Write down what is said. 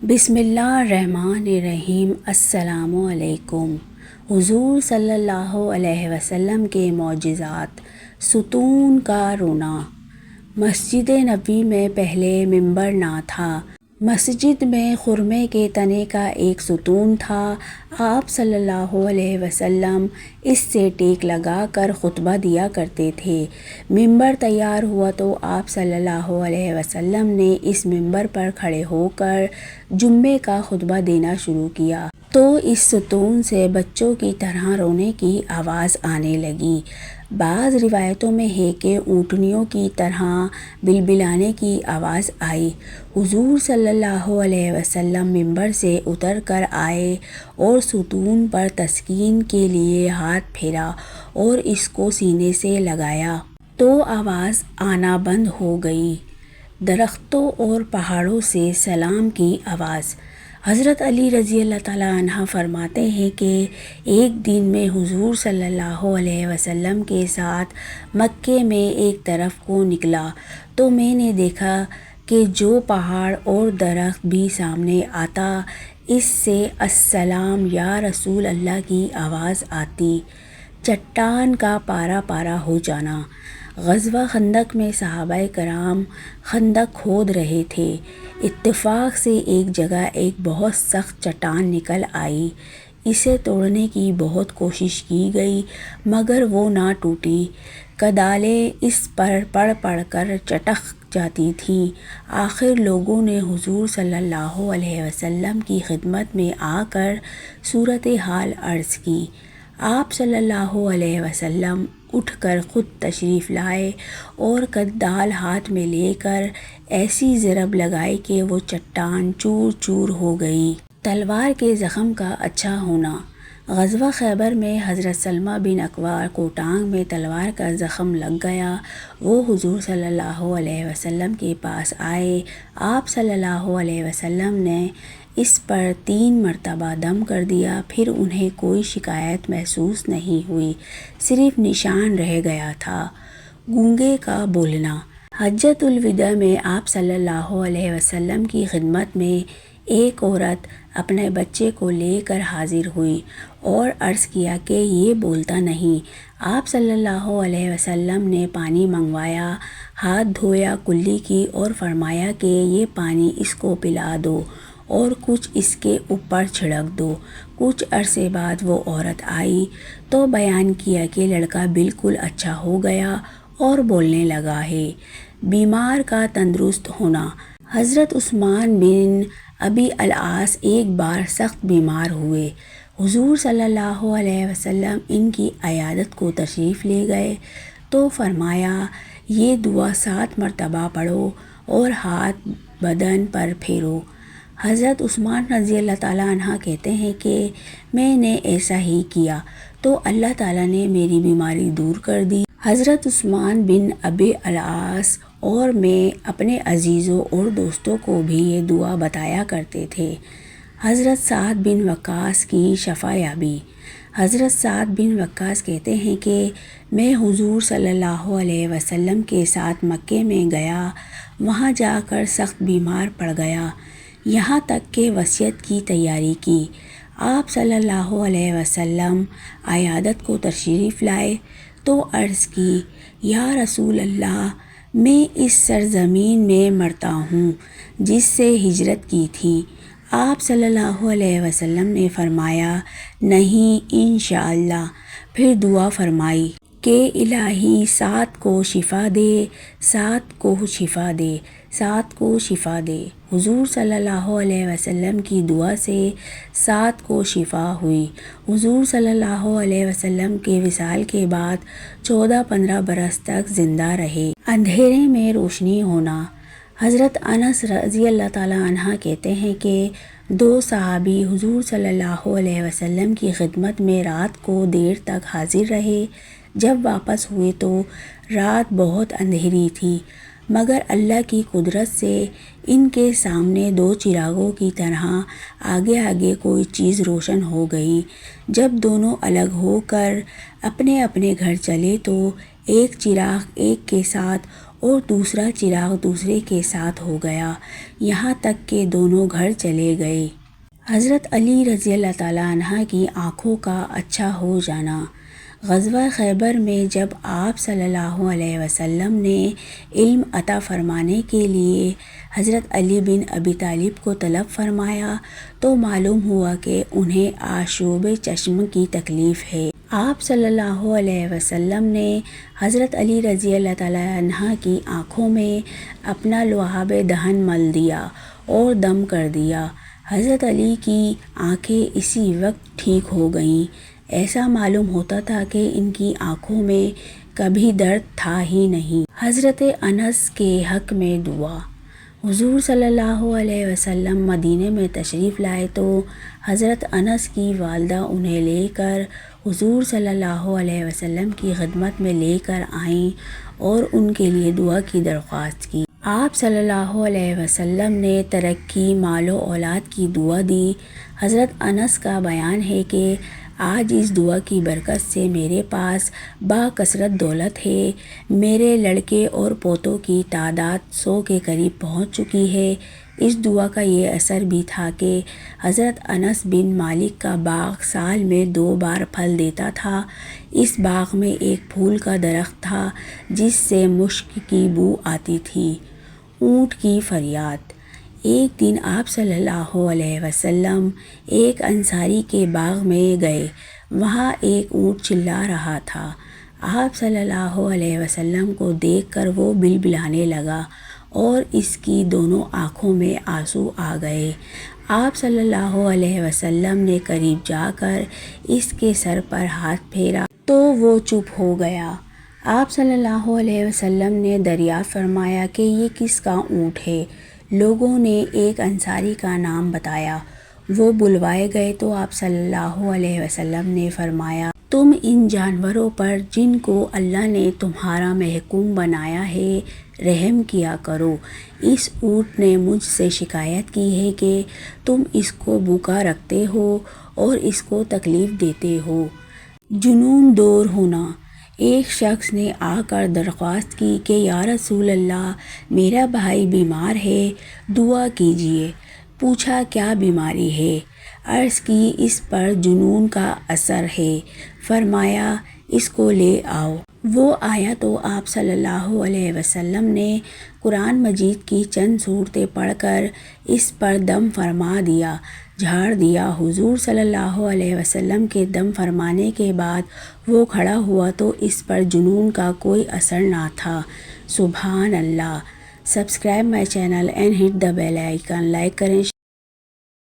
بسم اللہ الرحمن الرحیم۔ السلام علیکم۔ حضور صلی اللہ علیہ وسلم کے معجزات۔ ستون کا رونا۔ مسجد نبوی میں پہلے منبر نہ تھا۔ مسجد میں خرمے کے تنے کا ایک ستون تھا۔ آپ صلی اللہ علیہ وسلم اس سے ٹیک لگا کر خطبہ دیا کرتے تھے۔ منبر تیار ہوا تو آپ صلی اللہ علیہ وسلم نے اس منبر پر کھڑے ہو کر جمعے کا خطبہ دینا شروع کیا تو اس ستون سے بچوں کی طرح رونے کی آواز آنے لگی۔ بعض روایتوں میں ہے کہ اونٹنیوں کی طرح بلبلانے کی آواز آئی۔ حضور صلی اللہ علیہ وسلم منبر سے اتر کر آئے اور ستون پر تسکین کے لیے ہاتھ پھیرا اور اس کو سینے سے لگایا تو آواز آنا بند ہو گئی۔ درختوں اور پہاڑوں سے سلام کی آواز۔ حضرت علی رضی اللہ تعالیٰ عنہ فرماتے ہیں کہ ایک دن میں حضور صلی اللہ علیہ وسلم کے ساتھ مکے میں ایک طرف کو نکلا تو میں نے دیکھا کہ جو پہاڑ اور درخت بھی سامنے آتا اس سے السلام یا رسول اللہ کی آواز آتی۔ چٹان کا پارا پارا ہو جانا۔ غزوہ خندق میں صحابہ کرام خندق کھود رہے تھے۔ اتفاق سے ایک جگہ ایک بہت سخت چٹان نکل آئی۔ اسے توڑنے کی بہت کوشش کی گئی مگر وہ نہ ٹوٹی۔ کدالیں اس پر پڑ پڑ کر چٹک جاتی تھیں۔ آخر لوگوں نے حضور صلی اللہ علیہ وسلم کی خدمت میں آ کر صورتحال عرض کی۔ آپ صلی اللہ علیہ وسلم اٹھ کر خود تشریف لائے اور کدال ہاتھ میں لے کر ایسی ضرب لگائی کہ وہ چٹان چور چور ہو گئی۔ تلوار کے زخم کا اچھا ہونا۔ غزوہ خیبر میں حضرت سلمہ بن اکوع کو ٹانگ میں تلوار کا زخم لگ گیا۔ وہ حضور صلی اللہ علیہ وسلم کے پاس آئے۔ آپ صلی اللہ علیہ وسلم نے اس پر 3 مرتبہ دم کر دیا، پھر انہیں کوئی شکایت محسوس نہیں ہوئی، صرف نشان رہ گیا تھا۔ گونگے کا بولنا۔ حجۃ الوداع میں آپ صلی اللہ علیہ وسلم کی خدمت میں ایک عورت اپنے بچے کو لے کر حاضر ہوئی اور عرض کیا کہ یہ بولتا نہیں۔ آپ صلی اللہ علیہ وسلم نے پانی منگوایا، ہاتھ دھویا، کلی کی اور فرمایا کہ یہ پانی اس کو پلا دو اور کچھ اس کے اوپر چھڑک دو۔ کچھ عرصے بعد وہ عورت آئی تو بیان کیا کہ لڑکا بالکل اچھا ہو گیا اور بولنے لگا ہے۔ بیمار کا تندرست ہونا۔ حضرت عثمان بن ابی العاص ایک بار سخت بیمار ہوئے۔ حضور صلی اللہ علیہ وسلم ان کی عیادت کو تشریف لے گئے تو فرمایا یہ دعا 7 مرتبہ پڑھو اور ہاتھ بدن پر پھیرو۔ حضرت عثمان رضی اللہ تعالیٰ عنہ کہتے ہیں کہ میں نے ایسا ہی کیا تو اللہ تعالیٰ نے میری بیماری دور کر دی۔ حضرت عثمان بن ابی العاص اور میں اپنے عزیزوں اور دوستوں کو بھی یہ دعا بتایا کرتے تھے۔ حضرت سعد بن وقاص کی شفا یابی۔ حضرت سعد بن وقاص کہتے ہیں کہ میں حضور صلی اللہ علیہ وسلم کے ساتھ مکے میں گیا، وہاں جا کر سخت بیمار پڑ گیا، یہاں تک کہ وصیت کی تیاری کی۔ آپ صلی اللہ علیہ وسلم عیادت کو تشریف لائے تو عرض کی یا رسول اللہ میں اس سرزمین میں مرتا ہوں جس سے ہجرت کی تھی۔ آپ صلی اللہ علیہ وسلم نے فرمایا نہیں انشاءاللہ، پھر دعا فرمائی کہ الہی سعد کو شفا دے، سعد کو شفا دے، سعد کو شفا دے۔ حضور صلی اللہ علیہ وسلم کی دعا سے سعد کو شفا ہوئی۔ حضور صلی اللہ علیہ وسلم کے وصال کے بعد 14-15 برس تک زندہ رہے۔ اندھیرے میں روشنی ہونا۔ حضرت انس رضی اللہ تعالیٰ عنہ کہتے ہیں کہ 2 صحابی حضور صلی اللہ علیہ وسلم کی خدمت میں رات کو دیر تک حاضر رہے۔ جب واپس ہوئے تو رات بہت اندھیری تھی مگر اللہ کی قدرت سے ان کے سامنے 2 چراغوں کی طرح آگے آگے کوئی چیز روشن ہو گئی۔ جب دونوں الگ ہو کر اپنے اپنے گھر چلے تو ایک چراغ ایک کے ساتھ اور دوسرا چراغ دوسرے کے ساتھ ہو گیا، یہاں تک کہ دونوں گھر چلے گئے۔ حضرت علی رضی اللہ تعالیٰ عنہ کی آنکھوں کا اچھا ہو جانا۔ غزوہ خیبر میں جب آپ صلی اللہ علیہ وسلم نے علم عطا فرمانے کے لیے حضرت علی بن ابی طالب کو طلب فرمایا تو معلوم ہوا کہ انہیں آشوب چشم کی تکلیف ہے۔ آپ صلی اللہ علیہ وسلم نے حضرت علی رضی اللہ تعالیٰ عنہ کی آنکھوں میں اپنا لعاب دہن مل دیا اور دم کر دیا۔ حضرت علی کی آنکھیں اسی وقت ٹھیک ہو گئیں۔ ایسا معلوم ہوتا تھا کہ ان کی آنکھوں میں کبھی درد تھا ہی نہیں۔ حضرت انس کے حق میں دعا۔ حضور صلی اللہ علیہ وسلم مدینے میں تشریف لائے تو حضرت انس کی والدہ انہیں لے کر حضور صلی اللہ علیہ وسلم کی خدمت میں لے کر آئیں اور ان کے لیے دعا کی درخواست کی۔ آپ صلی اللہ علیہ وسلم نے ترقی، مال و اولاد کی دعا دی۔ حضرت انس کا بیان ہے کہ آج اس دعا کی برکت سے میرے پاس باکثرت دولت ہے، میرے لڑکے اور پوتوں کی تعداد 100 کے قریب پہنچ چکی ہے۔ اس دعا کا یہ اثر بھی تھا کہ حضرت انس بن مالک کا باغ سال میں 2 بار پھل دیتا تھا۔ اس باغ میں ایک پھول کا درخت تھا جس سے مشک کی بو آتی تھی۔ اونٹ کی فریاد۔ ایک دن آپ صلی اللہ علیہ وسلم ایک انصاری کے باغ میں گئے، وہاں ایک اونٹ چلا رہا تھا۔ آپ صلی اللہ علیہ وسلم کو دیکھ کر وہ بلبلانے لگا اور اس کی دونوں آنکھوں میں آنسو آ گئے۔ آپ صلی اللہ علیہ وسلم نے قریب جا کر اس کے سر پر ہاتھ پھیرا تو وہ چپ ہو گیا۔ آپ صلی اللہ علیہ وسلم نے دریافت فرمایا کہ یہ کس کا اونٹ ہے؟ لوگوں نے ایک انصاری کا نام بتایا۔ وہ بلوائے گئے تو آپ صلی اللہ علیہ وسلم نے فرمایا، تم ان جانوروں پر جن کو اللہ نے تمہارا محکوم بنایا ہے رحم کیا کرو۔ اس اونٹ نے مجھ سے شکایت کی ہے کہ تم اس کو بھوکا رکھتے ہو اور اس کو تکلیف دیتے ہو۔ جنون دور ہونا۔ ایک شخص نے آ کر درخواست کی کہ یا رسول اللہ، میرا بھائی بیمار ہے، دعا کیجیے۔ پوچھا کیا بیماری ہے؟ عرض کی اس پر جنون کا اثر ہے۔ فرمایا اس کو لے آؤ۔ وہ آیا تو آپ صلی اللہ علیہ وسلم نے قرآن مجید کی چند صورتیں پڑھ کر اس پر دم فرما دیا، جھاڑ دیا۔ حضور صلی اللہ علیہ وسلم کے دم فرمانے کے بعد وہ کھڑا ہوا تو اس پر جنون کا کوئی اثر نہ تھا۔ سبحان اللہ۔ Subscribe my channel and hit the bell icon. Like کریں۔